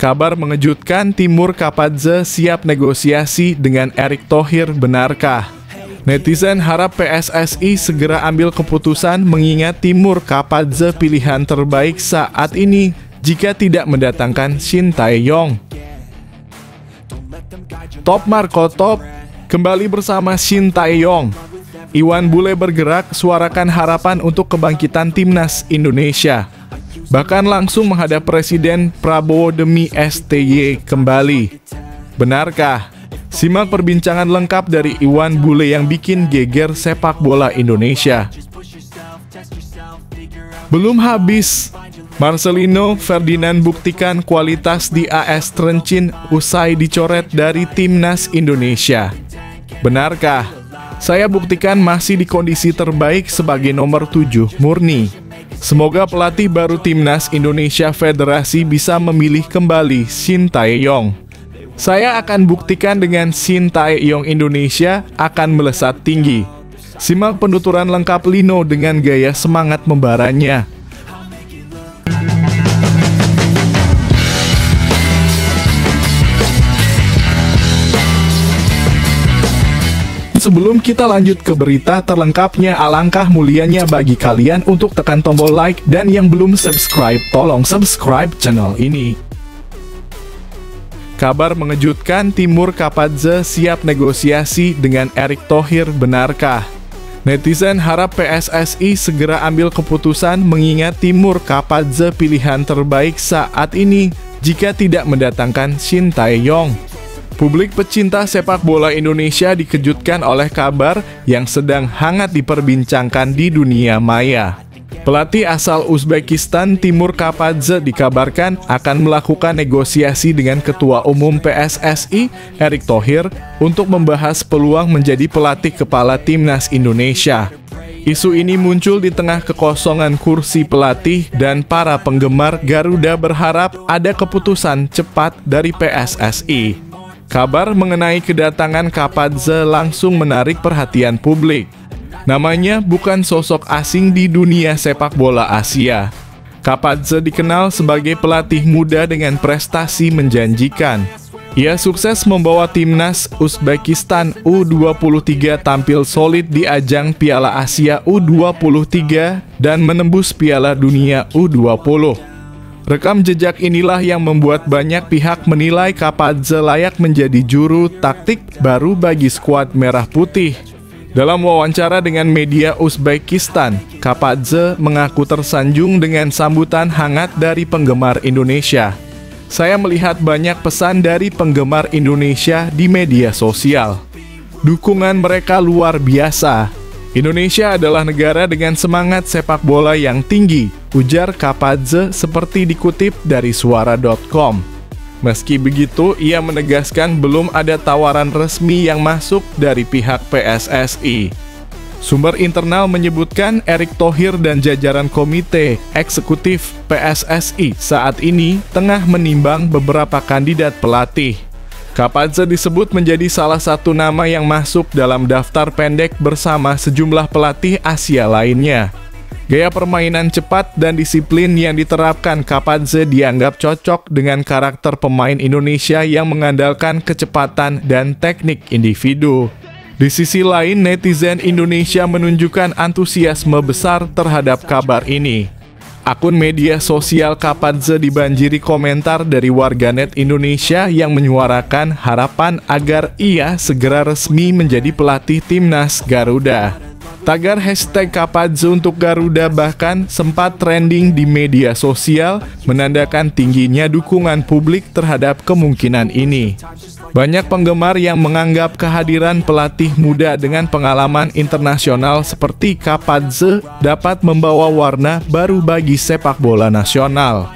Kabar mengejutkan, Timur Kapadze siap negosiasi dengan Erick Thohir, benarkah? Netizen harap PSSI segera ambil keputusan mengingat Timur Kapadze pilihan terbaik saat ini jika tidak mendatangkan Shin Tae-yong. Top Marco Top kembali bersama Shin Tae-yong. Iwan Bule bergerak suarakan harapan untuk kebangkitan timnas Indonesia. Bahkan langsung menghadap Presiden Prabowo demi STY kembali. Benarkah? Simak perbincangan lengkap dari Iwan Bule yang bikin geger sepak bola Indonesia. Belum habis, Marcelino Ferdinand buktikan kualitas di AS Trencin usai dicoret dari timnas Indonesia. Benarkah? Saya buktikan masih di kondisi terbaik sebagai nomor 7 murni. Semoga pelatih baru timnas Indonesia Federasi bisa memilih kembali Shin Tae-yong. Saya akan buktikan dengan Shin Tae-yong Indonesia akan melesat tinggi. Simak penuturan lengkap Lino dengan gaya semangat membaranya. Sebelum kita lanjut ke berita terlengkapnya, alangkah mulianya bagi kalian untuk tekan tombol like dan yang belum subscribe, tolong subscribe channel ini. Kabar mengejutkan, Timur Kapadze siap negosiasi dengan Erick Thohir, benarkah? Netizen harap PSSI segera ambil keputusan mengingat Timur Kapadze pilihan terbaik saat ini jika tidak mendatangkan Shin Tae-yong. Publik pecinta sepak bola Indonesia dikejutkan oleh kabar yang sedang hangat diperbincangkan di dunia maya. Pelatih asal Uzbekistan Timur Kapadze dikabarkan akan melakukan negosiasi dengan Ketua Umum PSSI Erick Thohir untuk membahas peluang menjadi pelatih kepala timnas Indonesia. Isu ini muncul di tengah kekosongan kursi pelatih dan para penggemar Garuda berharap ada keputusan cepat dari PSSI. Kabar mengenai kedatangan Kapadze langsung menarik perhatian publik. Namanya bukan sosok asing di dunia sepak bola Asia. Kapadze dikenal sebagai pelatih muda dengan prestasi menjanjikan. Ia sukses membawa timnas Uzbekistan U23 tampil solid di ajang Piala Asia U23 dan menembus Piala Dunia U20. Rekam jejak inilah yang membuat banyak pihak menilai Kapadze layak menjadi juru taktik baru bagi skuad merah putih. Dalam wawancara dengan media Uzbekistan, Kapadze mengaku tersanjung dengan sambutan hangat dari penggemar Indonesia. Saya melihat banyak pesan dari penggemar Indonesia di media sosial. Dukungan mereka luar biasa. Indonesia adalah negara dengan semangat sepak bola yang tinggi, ujar Kapadze seperti dikutip dari suara.com. Meski begitu, ia menegaskan belum ada tawaran resmi yang masuk dari pihak PSSI. Sumber internal menyebutkan Erick Thohir dan jajaran komite eksekutif PSSI saat ini tengah menimbang beberapa kandidat pelatih. Kapadze disebut menjadi salah satu nama yang masuk dalam daftar pendek bersama sejumlah pelatih Asia lainnya. Gaya permainan cepat dan disiplin yang diterapkan Kapadze dianggap cocok dengan karakter pemain Indonesia yang mengandalkan kecepatan dan teknik individu. Di sisi lain, netizen Indonesia menunjukkan antusiasme besar terhadap kabar ini. Akun media sosial Kapadze dibanjiri komentar dari warganet Indonesia yang menyuarakan harapan agar ia segera resmi menjadi pelatih timnas Garuda. Tagar hashtag Kapadze untuk Garuda bahkan sempat trending di media sosial, menandakan tingginya dukungan publik terhadap kemungkinan ini. Banyak penggemar yang menganggap kehadiran pelatih muda dengan pengalaman internasional seperti Kapadze dapat membawa warna baru bagi sepak bola nasional.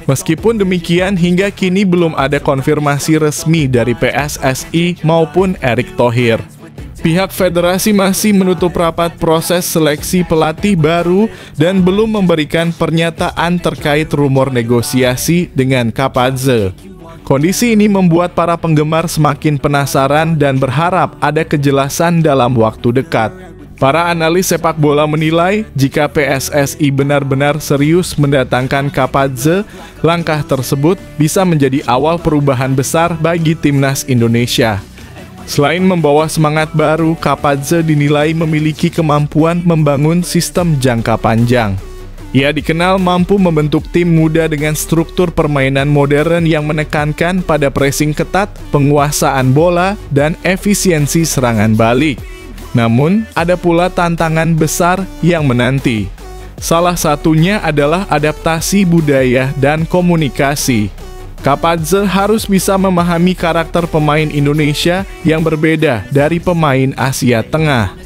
Meskipun demikian, hingga kini belum ada konfirmasi resmi dari PSSI maupun Erick Thohir. Pihak federasi masih menutup rapat proses seleksi pelatih baru dan belum memberikan pernyataan terkait rumor negosiasi dengan Kapadze. Kondisi ini membuat para penggemar semakin penasaran dan berharap ada kejelasan dalam waktu dekat. Para analis sepak bola menilai, jika PSSI benar-benar serius mendatangkan Kapadze, langkah tersebut bisa menjadi awal perubahan besar bagi timnas Indonesia. Selain membawa semangat baru, Kapadze dinilai memiliki kemampuan membangun sistem jangka panjang. Ia dikenal mampu membentuk tim muda dengan struktur permainan modern yang menekankan pada pressing ketat, penguasaan bola, dan efisiensi serangan balik. Namun, ada pula tantangan besar yang menanti. Salah satunya adalah adaptasi budaya dan komunikasi. Kapadze harus bisa memahami karakter pemain Indonesia yang berbeda dari pemain Asia Tengah.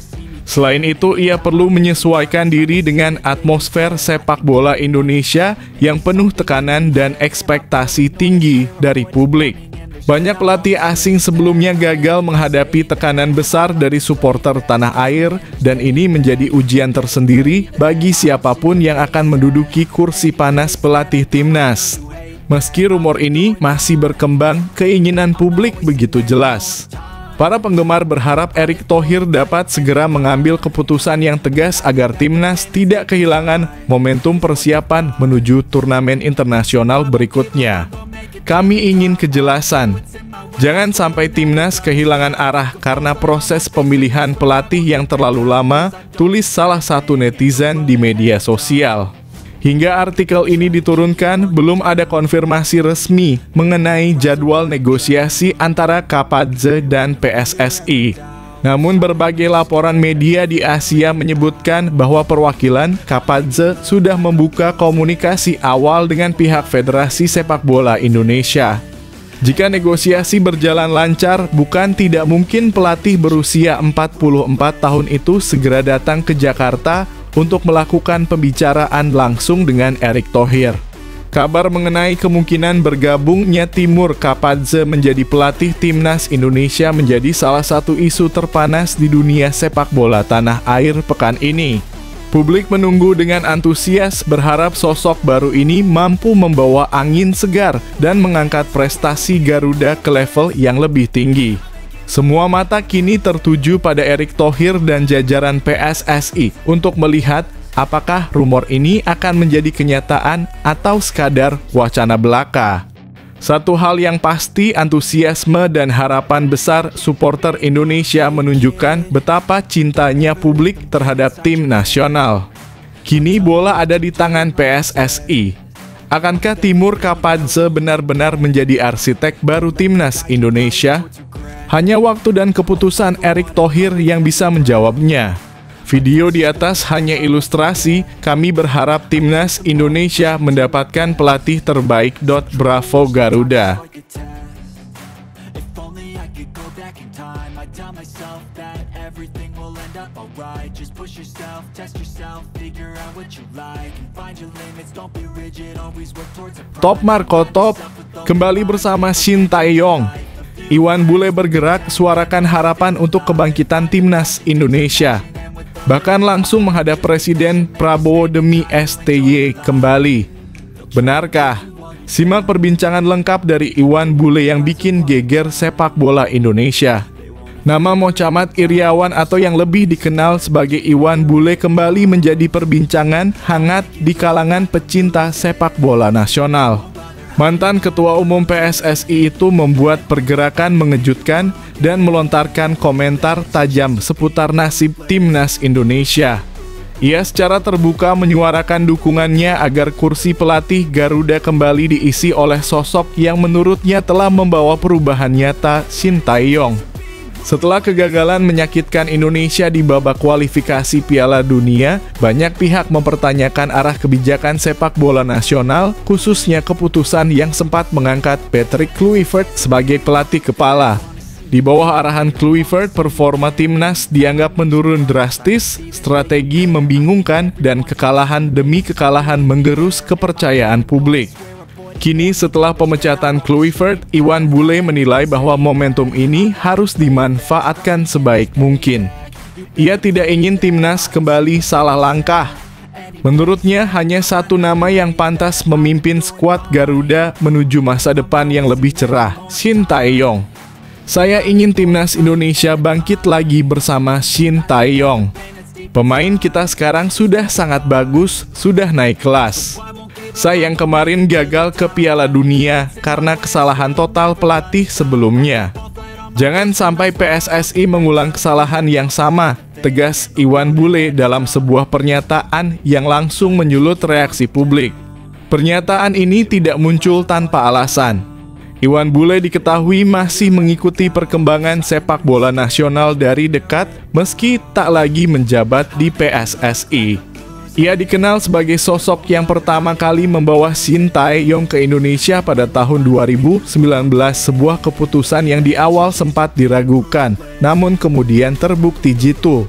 Selain itu, ia perlu menyesuaikan diri dengan atmosfer sepak bola Indonesia yang penuh tekanan dan ekspektasi tinggi dari publik. Banyak pelatih asing sebelumnya gagal menghadapi tekanan besar dari supporter tanah air, dan ini menjadi ujian tersendiri bagi siapapun yang akan menduduki kursi panas pelatih timnas. Meski rumor ini masih berkembang, keinginan publik begitu jelas. Para penggemar berharap Erick Thohir dapat segera mengambil keputusan yang tegas agar timnas tidak kehilangan momentum persiapan menuju turnamen internasional berikutnya. Kami ingin kejelasan. Jangan sampai timnas kehilangan arah karena proses pemilihan pelatih yang terlalu lama, tulis salah satu netizen di media sosial. Hingga artikel ini diturunkan, belum ada konfirmasi resmi mengenai jadwal negosiasi antara Kapadze dan PSSI. Namun berbagai laporan media di Asia menyebutkan bahwa perwakilan Kapadze sudah membuka komunikasi awal dengan pihak Federasi Sepak Bola Indonesia. Jika negosiasi berjalan lancar, bukan tidak mungkin pelatih berusia 44 tahun itu segera datang ke Jakarta untuk melakukan pembicaraan langsung dengan Erick Thohir. Kabar mengenai kemungkinan bergabungnya Timur Kapadze menjadi pelatih timnas Indonesia menjadi salah satu isu terpanas di dunia sepak bola tanah air pekan ini. Publik menunggu dengan antusias, berharap sosok baru ini mampu membawa angin segar dan mengangkat prestasi Garuda ke level yang lebih tinggi. Semua mata kini tertuju pada Erick Thohir dan jajaran PSSI untuk melihat apakah rumor ini akan menjadi kenyataan atau sekadar wacana belaka. Satu hal yang pasti, antusiasme dan harapan besar supporter Indonesia menunjukkan betapa cintanya publik terhadap tim nasional. Kini bola ada di tangan PSSI. Akankah Timur Kapadze benar-benar menjadi arsitek baru timnas Indonesia? Hanya waktu dan keputusan Erick Thohir yang bisa menjawabnya. Video di atas hanya ilustrasi, kami berharap timnas Indonesia mendapatkan pelatih terbaik. Bravo Garuda. Top Marco Top kembali bersama Shin Tae-yong. Iwan Bule bergerak, suarakan harapan untuk kebangkitan timnas Indonesia. Bahkan langsung menghadap Presiden Prabowo demi STY kembali. Benarkah? Simak perbincangan lengkap dari Iwan Bule yang bikin geger sepak bola Indonesia. Nama Mochamat Iriawan atau yang lebih dikenal sebagai Iwan Bule kembali menjadi perbincangan hangat di kalangan pecinta sepak bola nasional. Mantan Ketua Umum PSSI itu membuat pergerakan mengejutkan dan melontarkan komentar tajam seputar nasib timnas Indonesia. Ia secara terbuka menyuarakan dukungannya agar kursi pelatih Garuda kembali diisi oleh sosok yang menurutnya telah membawa perubahan nyata, Shin Tae-yong. Setelah kegagalan menyakitkan Indonesia di babak kualifikasi Piala Dunia, banyak pihak mempertanyakan arah kebijakan sepak bola nasional, khususnya keputusan yang sempat mengangkat Patrick Kluivert sebagai pelatih kepala. Di bawah arahan Kluivert, performa timnas dianggap menurun drastis, strategi membingungkan, dan kekalahan demi kekalahan menggerus kepercayaan publik. Kini setelah pemecatan Kluivert, Iwan Bule menilai bahwa momentum ini harus dimanfaatkan sebaik mungkin. Ia tidak ingin timnas kembali salah langkah. Menurutnya hanya satu nama yang pantas memimpin skuad Garuda menuju masa depan yang lebih cerah, Shin Tae-yong. Saya ingin timnas Indonesia bangkit lagi bersama Shin Tae-yong. Pemain kita sekarang sudah sangat bagus, sudah naik kelas. Sayang kemarin gagal ke Piala Dunia karena kesalahan total pelatih sebelumnya. Jangan sampai PSSI mengulang kesalahan yang sama, tegas Iwan Bule dalam sebuah pernyataan yang langsung menyulut reaksi publik. Pernyataan ini tidak muncul tanpa alasan. Iwan Bule diketahui masih mengikuti perkembangan sepak bola nasional dari dekat meski tak lagi menjabat di PSSI. Ia dikenal sebagai sosok yang pertama kali membawa Sintayong ke Indonesia pada tahun 2019, sebuah keputusan yang di awal sempat diragukan, namun kemudian terbukti jitu.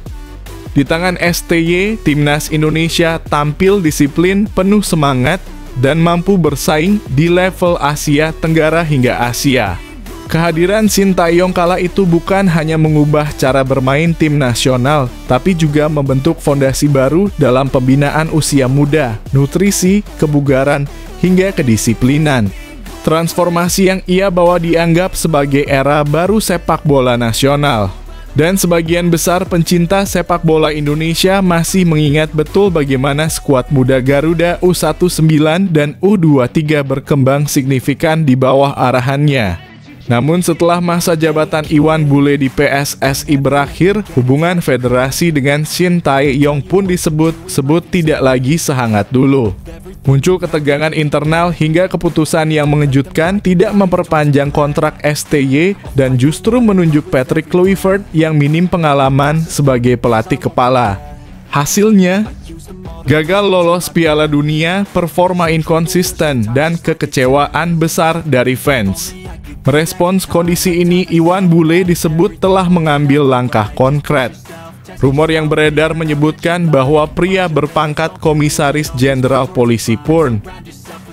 Di tangan STY, Timnas Indonesia tampil disiplin, penuh semangat, dan mampu bersaing di level Asia Tenggara hingga Asia. Kehadiran Sintayong kala itu bukan hanya mengubah cara bermain tim nasional, tapi juga membentuk fondasi baru dalam pembinaan usia muda, nutrisi, kebugaran, hingga kedisiplinan. Transformasi yang ia bawa dianggap sebagai era baru sepak bola nasional. Dan sebagian besar pencinta sepak bola Indonesia masih mengingat betul bagaimana skuad muda Garuda U19 dan U23 berkembang signifikan di bawah arahannya. Namun setelah masa jabatan Iwan Bule di PSSI berakhir, hubungan federasi dengan Sintayong pun disebut-sebut tidak lagi sehangat dulu. Muncul ketegangan internal hingga keputusan yang mengejutkan tidak memperpanjang kontrak STY dan justru menunjuk Patrick Kluivert yang minim pengalaman sebagai pelatih kepala. Hasilnya, gagal lolos Piala Dunia, performa inkonsisten, dan kekecewaan besar dari fans. Merespons kondisi ini, Iwan Bule disebut telah mengambil langkah konkret. Rumor yang beredar menyebutkan bahwa pria berpangkat Komisaris Jenderal Polisi Purn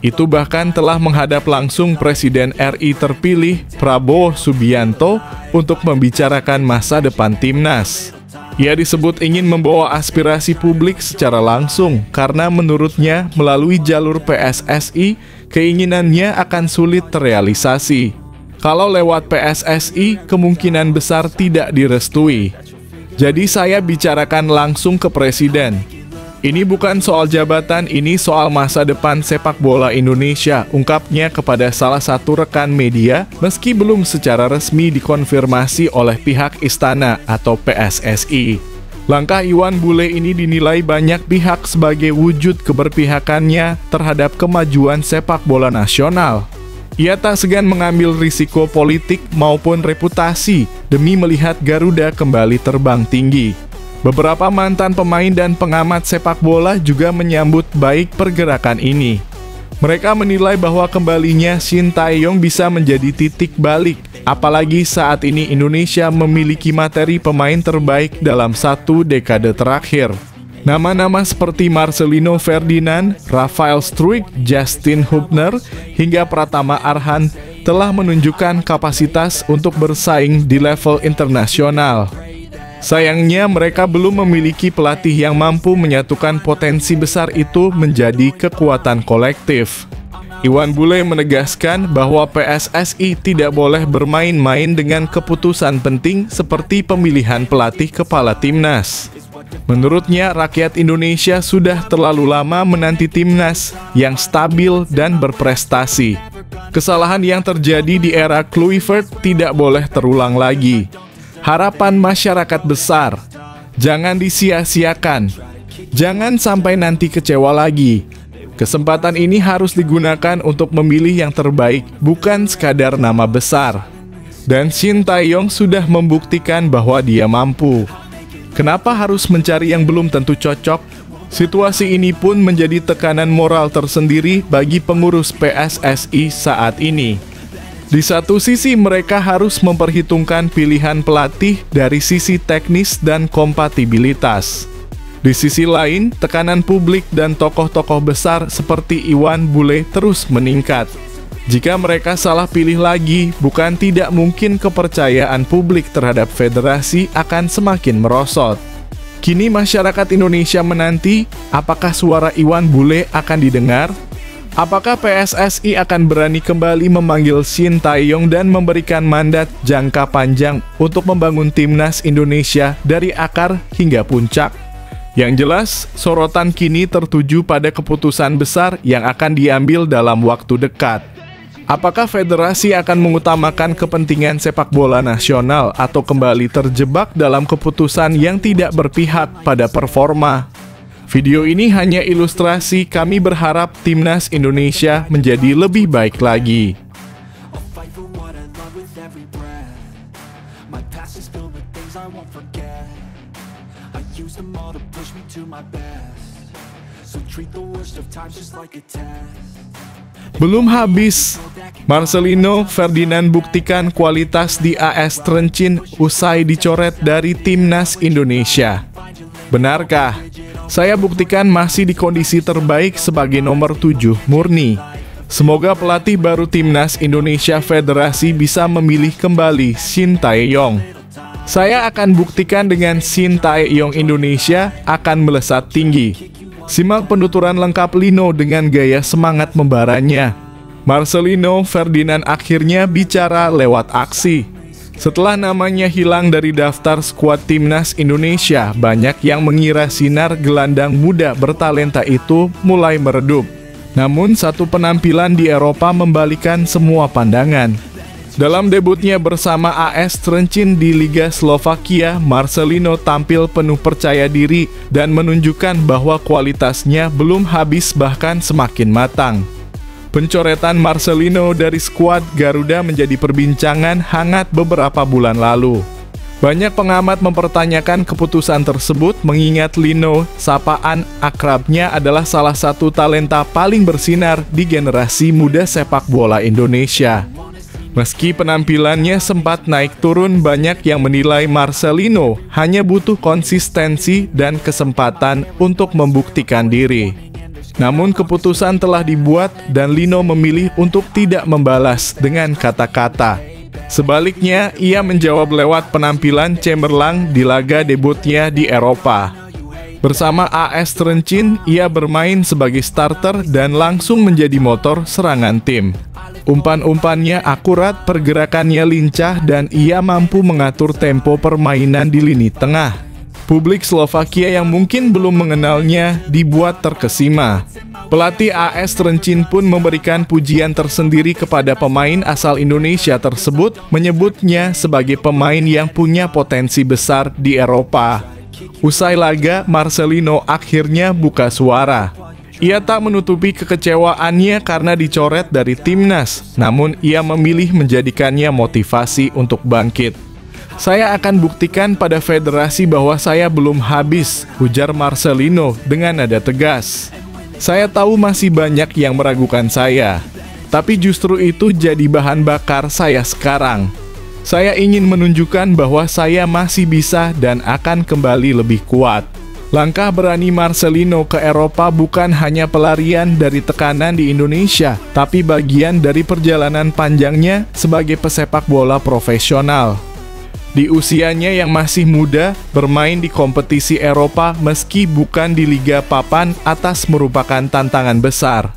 itu bahkan telah menghadap langsung Presiden RI terpilih Prabowo Subianto untuk membicarakan masa depan Timnas. Ia disebut ingin membawa aspirasi publik secara langsung karena menurutnya melalui jalur PSSI keinginannya akan sulit terrealisasi. Kalau lewat PSSI, kemungkinan besar tidak direstui. Jadi saya bicarakan langsung ke Presiden. Ini bukan soal jabatan, ini soal masa depan sepak bola Indonesia, ungkapnya kepada salah satu rekan media, meski belum secara resmi dikonfirmasi oleh pihak istana atau PSSI. Langkah Iwan Bule ini dinilai banyak pihak sebagai wujud keberpihakannya terhadap kemajuan sepak bola nasional. Ia tak segan mengambil risiko politik maupun reputasi demi melihat Garuda kembali terbang tinggi. Beberapa mantan pemain dan pengamat sepak bola juga menyambut baik pergerakan ini. Mereka menilai bahwa kembalinya Sintayong bisa menjadi titik balik, apalagi saat ini Indonesia memiliki materi pemain terbaik dalam satu dekade terakhir. Nama-nama seperti Marcelino Ferdinand, Rafael Struijk, Justin Hubner, hingga Pratama Arhan telah menunjukkan kapasitas untuk bersaing di level internasional. Sayangnya mereka belum memiliki pelatih yang mampu menyatukan potensi besar itu menjadi kekuatan kolektif. Iwan Bule menegaskan bahwa PSSI tidak boleh bermain-main dengan keputusan penting seperti pemilihan pelatih kepala timnas. Menurutnya, rakyat Indonesia sudah terlalu lama menanti timnas yang stabil dan berprestasi. Kesalahan yang terjadi di era Kluivert tidak boleh terulang lagi. Harapan masyarakat besar, jangan disia-siakan. Jangan sampai nanti kecewa lagi. Kesempatan ini harus digunakan untuk memilih yang terbaik, bukan sekadar nama besar. Dan Sintayong sudah membuktikan bahwa dia mampu. Kenapa harus mencari yang belum tentu cocok? Situasi ini pun menjadi tekanan moral tersendiri bagi pengurus PSSI saat ini. Di satu sisi mereka harus memperhitungkan pilihan pelatih dari sisi teknis dan kompatibilitas. Di sisi lain, tekanan publik dan tokoh-tokoh besar seperti Iwan Bule terus meningkat. Jika mereka salah pilih lagi, bukan tidak mungkin kepercayaan publik terhadap federasi akan semakin merosot. Kini masyarakat Indonesia menanti, apakah suara Iwan Bule akan didengar? Apakah PSSI akan berani kembali memanggil Sintayong dan memberikan mandat jangka panjang untuk membangun timnas Indonesia dari akar hingga puncak? Yang jelas, sorotan kini tertuju pada keputusan besar yang akan diambil dalam waktu dekat. Apakah federasi akan mengutamakan kepentingan sepak bola nasional atau kembali terjebak dalam keputusan yang tidak berpihak pada performa? Video ini hanya ilustrasi, kami berharap timnas Indonesia menjadi lebih baik lagi. Belum habis, Marcelino Ferdinand buktikan kualitas di AS Trencin usai dicoret dari timnas Indonesia. Benarkah? Saya buktikan masih di kondisi terbaik sebagai nomor 7 murni. Semoga pelatih baru timnas Indonesia Federasi bisa memilih kembali Shin Tae-yong. Saya akan buktikan dengan Shin Tae-yong Indonesia akan melesat tinggi. Simak penuturan lengkap Lino dengan gaya semangat membaranya. Marcelino Ferdinand akhirnya bicara lewat aksi. Setelah namanya hilang dari daftar skuad timnas Indonesia, banyak yang mengira sinar gelandang muda bertalenta itu mulai meredup. Namun satu penampilan di Eropa membalikan semua pandangan. Dalam debutnya bersama AS Trencin di Liga Slovakia, Marcelino tampil penuh percaya diri dan menunjukkan bahwa kualitasnya belum habis bahkan semakin matang. Pencoretan Marcelino dari skuad Garuda menjadi perbincangan hangat beberapa bulan lalu. Banyak pengamat mempertanyakan keputusan tersebut mengingat Lino, sapaan akrabnya, adalah salah satu talenta paling bersinar di generasi muda sepak bola Indonesia. Meski penampilannya sempat naik turun, banyak yang menilai Marcelino hanya butuh konsistensi dan kesempatan untuk membuktikan diri. Namun keputusan telah dibuat dan Lino memilih untuk tidak membalas dengan kata-kata. Sebaliknya, ia menjawab lewat penampilan cemerlang di laga debutnya di Eropa. Bersama AS Trencin, ia bermain sebagai starter dan langsung menjadi motor serangan tim. Umpan-umpannya akurat, pergerakannya lincah, dan ia mampu mengatur tempo permainan di lini tengah. Publik Slovakia yang mungkin belum mengenalnya dibuat terkesima. Pelatih AS Trencin pun memberikan pujian tersendiri kepada pemain asal Indonesia tersebut, menyebutnya sebagai pemain yang punya potensi besar di Eropa. Usai laga, Marcelino akhirnya buka suara. Ia tak menutupi kekecewaannya karena dicoret dari timnas, namun ia memilih menjadikannya motivasi untuk bangkit. Saya akan buktikan pada federasi bahwa saya belum habis, ujar Marcelino dengan nada tegas. Saya tahu masih banyak yang meragukan saya, tapi justru itu jadi bahan bakar saya sekarang. Saya ingin menunjukkan bahwa saya masih bisa dan akan kembali lebih kuat. Langkah berani Marcelino ke Eropa bukan hanya pelarian dari tekanan di Indonesia, tapi bagian dari perjalanan panjangnya sebagai pesepak bola profesional. Di usianya yang masih muda, bermain di kompetisi Eropa meski bukan di Liga Papan atas merupakan tantangan besar.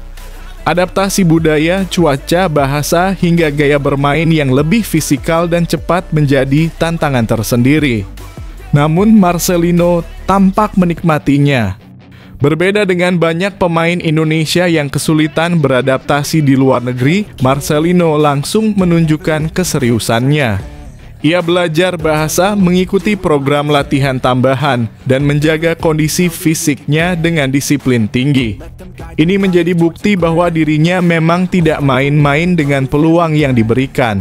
Adaptasi budaya, cuaca, bahasa, hingga gaya bermain yang lebih fisikal dan cepat menjadi tantangan tersendiri. Namun Marcelino tampak menikmatinya. Berbeda dengan banyak pemain Indonesia yang kesulitan beradaptasi di luar negeri, Marcelino langsung menunjukkan keseriusannya. Ia belajar bahasa, mengikuti program latihan tambahan, dan menjaga kondisi fisiknya dengan disiplin tinggi. Ini menjadi bukti bahwa dirinya memang tidak main-main dengan peluang yang diberikan.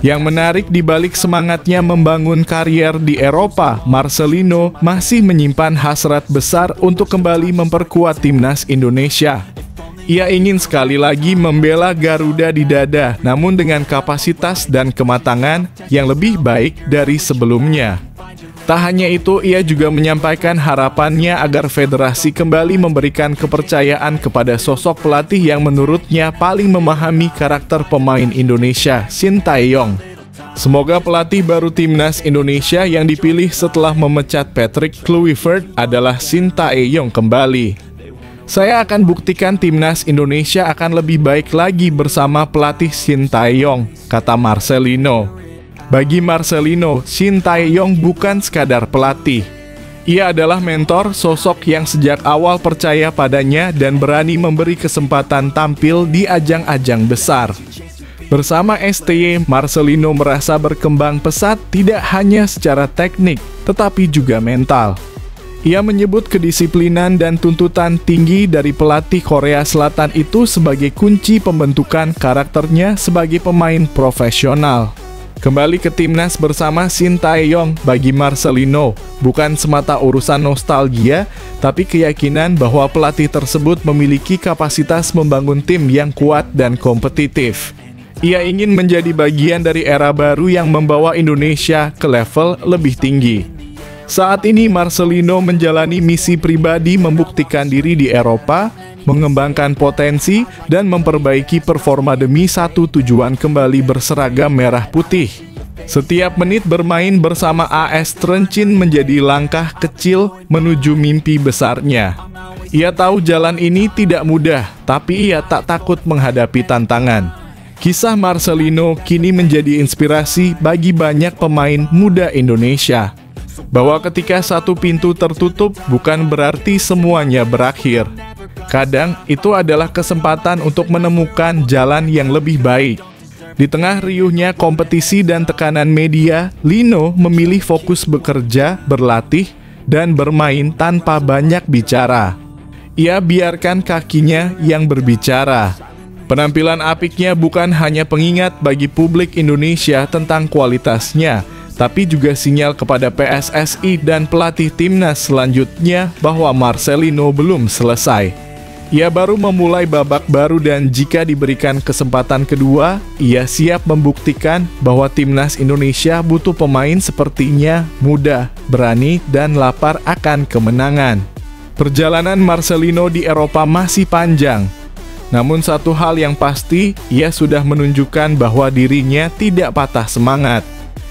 Yang menarik di balik semangatnya membangun karier di Eropa, Marcelino masih menyimpan hasrat besar untuk kembali memperkuat timnas Indonesia. Ia ingin sekali lagi membela Garuda di dada, namun dengan kapasitas dan kematangan yang lebih baik dari sebelumnya. Tak hanya itu, ia juga menyampaikan harapannya agar federasi kembali memberikan kepercayaan kepada sosok pelatih yang menurutnya paling memahami karakter pemain Indonesia, Shin Tae-yong. Semoga pelatih baru timnas Indonesia yang dipilih setelah memecat Patrick Kluivert adalah Shin Tae-yong kembali. Saya akan buktikan timnas Indonesia akan lebih baik lagi bersama pelatih Shin Tae-yong, kata Marcelino. Bagi Marcelino, Shin Tae-yong bukan sekadar pelatih. Ia adalah mentor, sosok yang sejak awal percaya padanya dan berani memberi kesempatan tampil di ajang-ajang besar. Bersama STY, Marcelino merasa berkembang pesat tidak hanya secara teknik, tetapi juga mental. Ia menyebut kedisiplinan dan tuntutan tinggi dari pelatih Korea Selatan itu sebagai kunci pembentukan karakternya sebagai pemain profesional. Kembali ke timnas bersama Shin Tae-yong bagi Marcelino bukan semata urusan nostalgia, tapi keyakinan bahwa pelatih tersebut memiliki kapasitas membangun tim yang kuat dan kompetitif. Ia ingin menjadi bagian dari era baru yang membawa Indonesia ke level lebih tinggi. Saat ini Marcelino menjalani misi pribadi membuktikan diri di Eropa, mengembangkan potensi, dan memperbaiki performa demi satu tujuan kembali berseragam merah putih. Setiap menit bermain bersama AS Trencin menjadi langkah kecil menuju mimpi besarnya. Ia tahu jalan ini tidak mudah, tapi ia tak takut menghadapi tantangan. Kisah Marcelino kini menjadi inspirasi bagi banyak pemain muda Indonesia. Bahwa ketika satu pintu tertutup bukan berarti semuanya berakhir. Kadang itu adalah kesempatan untuk menemukan jalan yang lebih baik. Di tengah riuhnya kompetisi dan tekanan media, Lino memilih fokus bekerja, berlatih, dan bermain tanpa banyak bicara. Ia biarkan kakinya yang berbicara. Penampilan apiknya bukan hanya pengingat bagi publik Indonesia tentang kualitasnya, tapi juga sinyal kepada PSSI dan pelatih timnas selanjutnya bahwa Marcelino belum selesai. Ia baru memulai babak baru dan jika diberikan kesempatan kedua, ia siap membuktikan bahwa timnas Indonesia butuh pemain sepertinya muda, berani, dan lapar akan kemenangan. Perjalanan Marcelino di Eropa masih panjang. Namun satu hal yang pasti, ia sudah menunjukkan bahwa dirinya tidak patah semangat.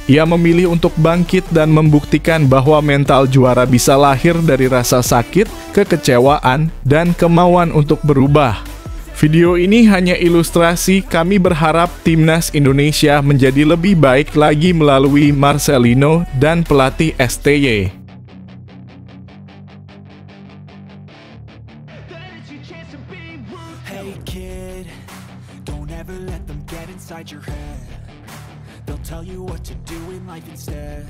Ia memilih untuk bangkit dan membuktikan bahwa mental juara bisa lahir dari rasa sakit, kekecewaan, dan kemauan untuk berubah. Video ini hanya ilustrasi, kami berharap timnas Indonesia menjadi lebih baik lagi melalui Marcelino dan pelatih STY. Hey kid, don't ever let them get inside your head. They'll tell you what to do in life instead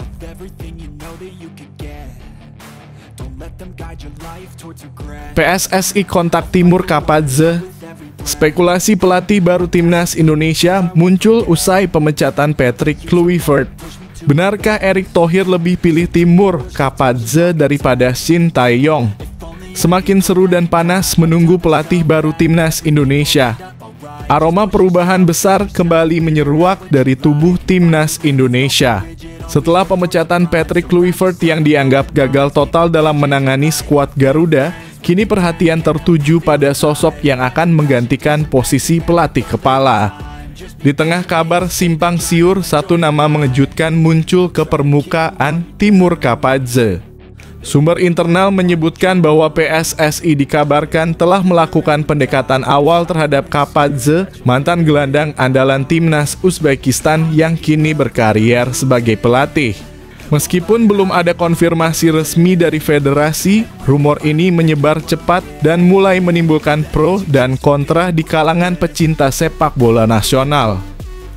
of everything you know that you could get. Don't let them guide your life towards regret. PSSI kontak Timur Kapadze. Spekulasi pelatih baru timnas Indonesia muncul usai pemecatan Patrick Kluivert. Benarkah Erick Thohir lebih pilih Timur Kapadze daripada Shin Tae-yong? Semakin seru dan panas menunggu pelatih baru timnas Indonesia. Aroma perubahan besar kembali menyeruak dari tubuh timnas Indonesia. Setelah pemecatan Patrick Kluivert yang dianggap gagal total dalam menangani skuad Garuda, kini perhatian tertuju pada sosok yang akan menggantikan posisi pelatih kepala. Di tengah kabar simpang siur, satu nama mengejutkan muncul ke permukaan, Timur Kapadze. Sumber internal menyebutkan bahwa PSSI dikabarkan telah melakukan pendekatan awal terhadap Kapadze, mantan gelandang andalan timnas Uzbekistan yang kini berkarier sebagai pelatih. Meskipun belum ada konfirmasi resmi dari federasi, rumor ini menyebar cepat dan mulai menimbulkan pro dan kontra di kalangan pecinta sepak bola nasional.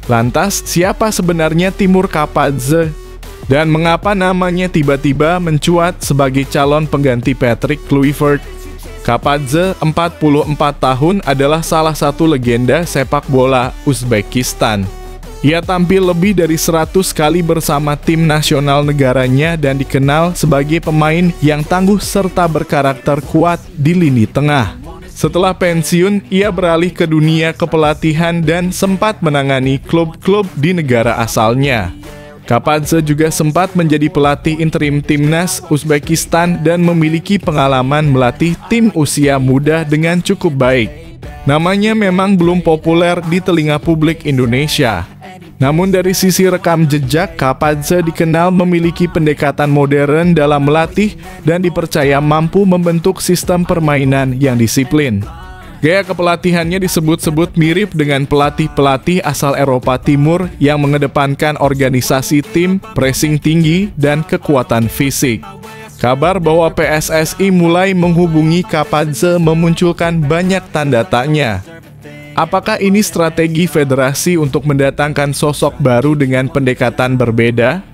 Lantas, siapa sebenarnya Timur Kapadze? Dan mengapa namanya tiba-tiba mencuat sebagai calon pengganti Patrick Kluivert? Kapadze, 44 tahun, adalah salah satu legenda sepak bola Uzbekistan. Ia tampil lebih dari 100 kali bersama tim nasional negaranya dan dikenal sebagai pemain yang tangguh serta berkarakter kuat di lini tengah. Setelah pensiun, ia beralih ke dunia kepelatihan dan sempat menangani klub-klub di negara asalnya. Kapadze juga sempat menjadi pelatih interim timnas Uzbekistan dan memiliki pengalaman melatih tim usia muda dengan cukup baik. Namanya memang belum populer di telinga publik Indonesia. Namun dari sisi rekam jejak, Kapadze dikenal memiliki pendekatan modern dalam melatih dan dipercaya mampu membentuk sistem permainan yang disiplin. Gaya kepelatihannya disebut-sebut mirip dengan pelatih-pelatih asal Eropa Timur yang mengedepankan organisasi tim, pressing tinggi, dan kekuatan fisik. Kabar bahwa PSSI mulai menghubungi Kapadze memunculkan banyak tanda tanya. Apakah ini strategi federasi untuk mendatangkan sosok baru dengan pendekatan berbeda?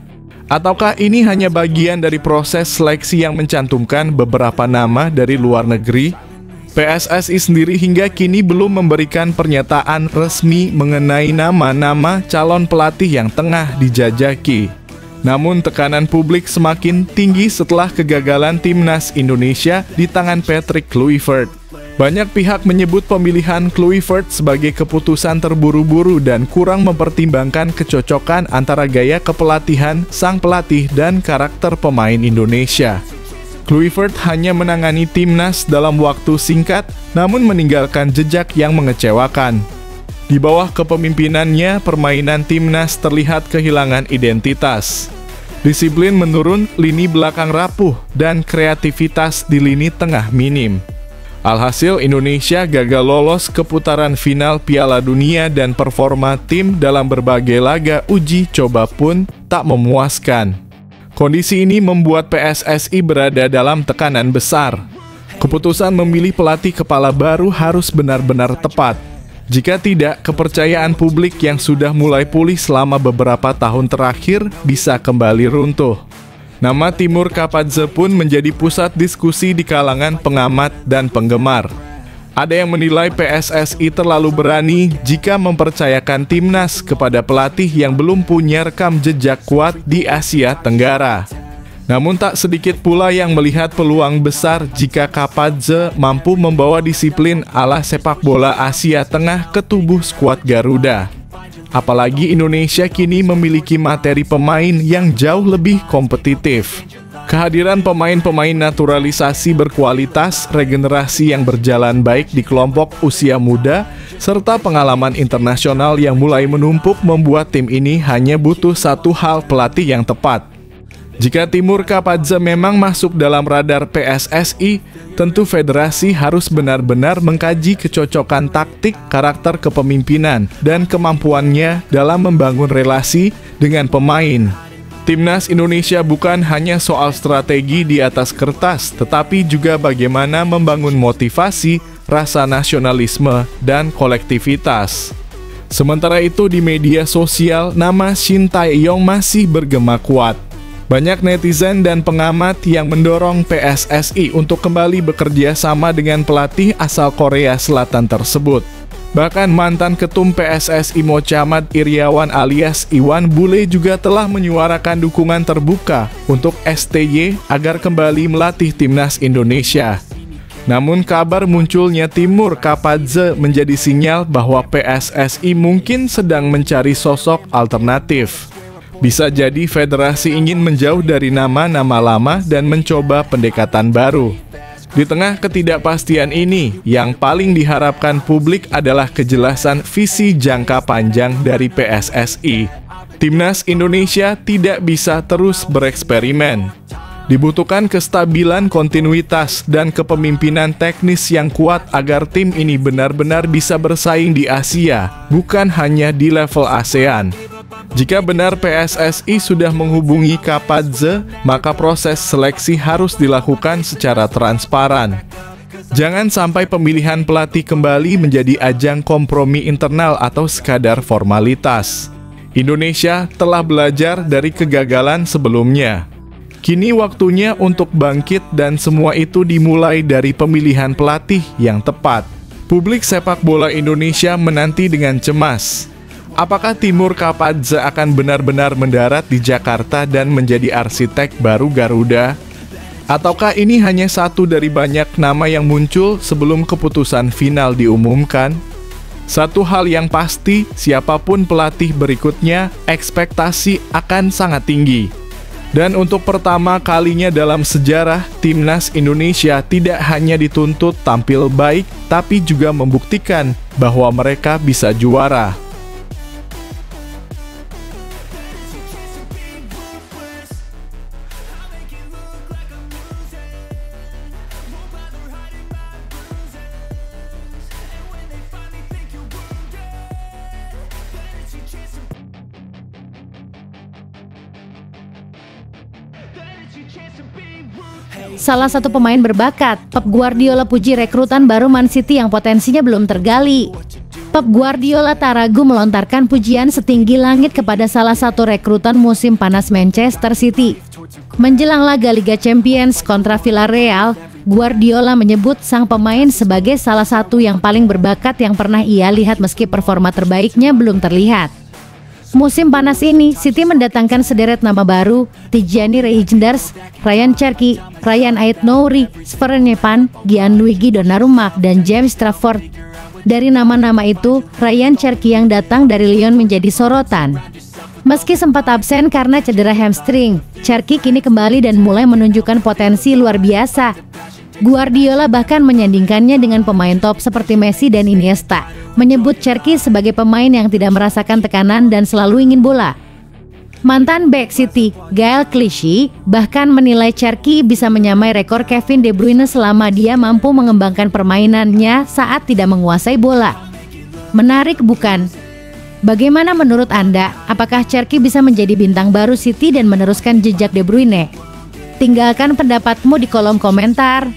Ataukah ini hanya bagian dari proses seleksi yang mencantumkan beberapa nama dari luar negeri? PSSI sendiri hingga kini belum memberikan pernyataan resmi mengenai nama-nama calon pelatih yang tengah dijajaki. Namun tekanan publik semakin tinggi setelah kegagalan timnas Indonesia di tangan Patrick Kluivert. Banyak pihak menyebut pemilihan Kluivert sebagai keputusan terburu-buru dan kurang mempertimbangkan kecocokan antara gaya kepelatihan sang pelatih dan karakter pemain Indonesia. Kluivert hanya menangani timnas dalam waktu singkat, namun meninggalkan jejak yang mengecewakan. Di bawah kepemimpinannya, permainan timnas terlihat kehilangan identitas. Disiplin menurun, lini belakang rapuh, dan kreativitas di lini tengah minim. Alhasil, Indonesia gagal lolos ke putaran final Piala Dunia dan performa tim dalam berbagai laga uji coba pun tak memuaskan. Kondisi ini membuat PSSI berada dalam tekanan besar. Keputusan memilih pelatih kepala baru harus benar-benar tepat. Jika tidak, kepercayaan publik yang sudah mulai pulih selama beberapa tahun terakhir bisa kembali runtuh. Nama Timur Kapadze pun menjadi pusat diskusi di kalangan pengamat dan penggemar. Ada yang menilai PSSI terlalu berani jika mempercayakan timnas kepada pelatih yang belum punya rekam jejak kuat di Asia Tenggara. Namun tak sedikit pula yang melihat peluang besar jika Kapadze mampu membawa disiplin ala sepak bola Asia Tengah ke tubuh skuad Garuda. Apalagi Indonesia kini memiliki materi pemain yang jauh lebih kompetitif. Kehadiran pemain-pemain naturalisasi berkualitas, regenerasi yang berjalan baik di kelompok usia muda, serta pengalaman internasional yang mulai menumpuk membuat tim ini hanya butuh satu hal, pelatih yang tepat. Jika Timur Kapadze memang masuk dalam radar PSSI, tentu federasi harus benar-benar mengkaji kecocokan taktik, karakter kepemimpinan, dan kemampuannya dalam membangun relasi dengan pemain. Timnas Indonesia bukan hanya soal strategi di atas kertas, tetapi juga bagaimana membangun motivasi, rasa nasionalisme, dan kolektivitas. Sementara itu di media sosial, nama Shin Tae-yong masih bergema kuat. Banyak netizen dan pengamat yang mendorong PSSI untuk kembali bekerja sama dengan pelatih asal Korea Selatan tersebut. Bahkan mantan ketum PSSI Mochammad Iryawan alias Iwan Bule juga telah menyuarakan dukungan terbuka untuk STY agar kembali melatih timnas Indonesia. Namun kabar munculnya Timur Kapadze menjadi sinyal bahwa PSSI mungkin sedang mencari sosok alternatif. Bisa jadi federasi ingin menjauh dari nama-nama lama dan mencoba pendekatan baru. Di tengah ketidakpastian ini, yang paling diharapkan publik adalah kejelasan visi jangka panjang dari PSSI. Timnas Indonesia tidak bisa terus bereksperimen. Dibutuhkan kestabilan, kontinuitas, dan kepemimpinan teknis yang kuat agar tim ini benar-benar bisa bersaing di Asia, bukan hanya di level ASEAN. Jika benar PSSI sudah menghubungi Kapadze, maka proses seleksi harus dilakukan secara transparan. Jangan sampai pemilihan pelatih kembali menjadi ajang kompromi internal atau sekadar formalitas. Indonesia telah belajar dari kegagalan sebelumnya. Kini waktunya untuk bangkit dan semua itu dimulai dari pemilihan pelatih yang tepat. Publik sepak bola Indonesia menanti dengan cemas. Apakah Timur Kapadze akan benar-benar mendarat di Jakarta dan menjadi arsitek baru Garuda? Ataukah ini hanya satu dari banyak nama yang muncul sebelum keputusan final diumumkan? Satu hal yang pasti, siapapun pelatih berikutnya, ekspektasi akan sangat tinggi. Dan untuk pertama kalinya dalam sejarah, timnas Indonesia tidak hanya dituntut tampil baik, tapi juga membuktikan bahwa mereka bisa juara. salah satu pemain berbakat. Pep Guardiola puji rekrutan baru Man City yang potensinya belum tergali. Pep Guardiola tak ragu melontarkan pujian setinggi langit kepada salah satu rekrutan musim panas Manchester City. Menjelang laga Liga Champions kontra Villarreal, Guardiola menyebut sang pemain sebagai salah satu yang paling berbakat yang pernah ia lihat meski performa terbaiknya belum terlihat. Musim panas ini, City mendatangkan sederet nama baru, Tijani Reijnders, Ryan Cherki, Ryan Ait-Nouri, Sven Nyepan, Gianluigi Donnarumma, dan James Trafford. Dari nama-nama itu, Ryan Cherki yang datang dari Lyon menjadi sorotan. Meski sempat absen karena cedera hamstring, Cherki kini kembali dan mulai menunjukkan potensi luar biasa. Guardiola bahkan menyandingkannya dengan pemain top seperti Messi dan Iniesta, menyebut Cherki sebagai pemain yang tidak merasakan tekanan dan selalu ingin bola. Mantan bek City, Gaël Clichy, bahkan menilai Cherki bisa menyamai rekor Kevin De Bruyne selama dia mampu mengembangkan permainannya saat tidak menguasai bola. Menarik bukan? Bagaimana menurut Anda? Apakah Cherki bisa menjadi bintang baru City dan meneruskan jejak De Bruyne? Tinggalkan pendapatmu di kolom komentar.